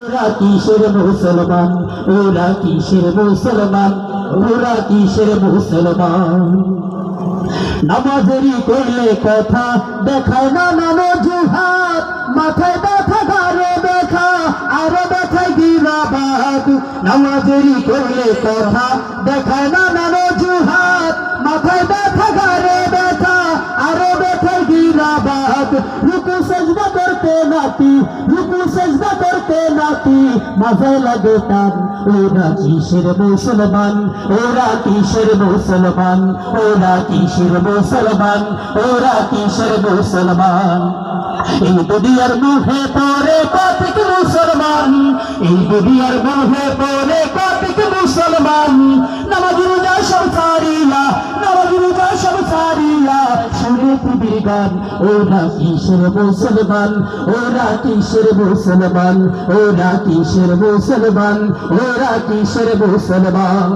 ওরা কিসের মুসলমান, ওরা কিসের মুসলমান, ওরা কিসের মুসলমান। নামাজেরই করলে কথা দেখায় না নানো জুহাদ, মাথায় ব্যথা গারে ব্যথা আরো ব্যথায় গিরাবাদ। নামাজেরই করলে কথা দেখায় না নানো জুহাদ, মাথায় ব্যথা গারে ব্যথা আরো ব্যথায় গিরাবাদ। রুকু সেজদা করতে নাতি, রুকু সেজদা করতে নাতি মাথায় লাগে টান। ওরা কিসের মুসলমান, ওরা কিসের মুসলমান, ওরা কিসের মুসলমান, ওরা কিসের মুসলমান। এই দুনিয়ার মুখে পড়ে কতিক মুসলমান, এই দুনিয়ার মুখে পড়ে কতিক মুসলমান। নামাজ রোজা সব ছাড়িয়া, নামাজ রোজা সব ছাড়িয়া শুনে পৃথিবীর গান। ওরা কিসের মুসলমান, ওরা কিসের মুসলমান, ওরা কিসের মুসলমান, ওরা কিসের মুসলমান।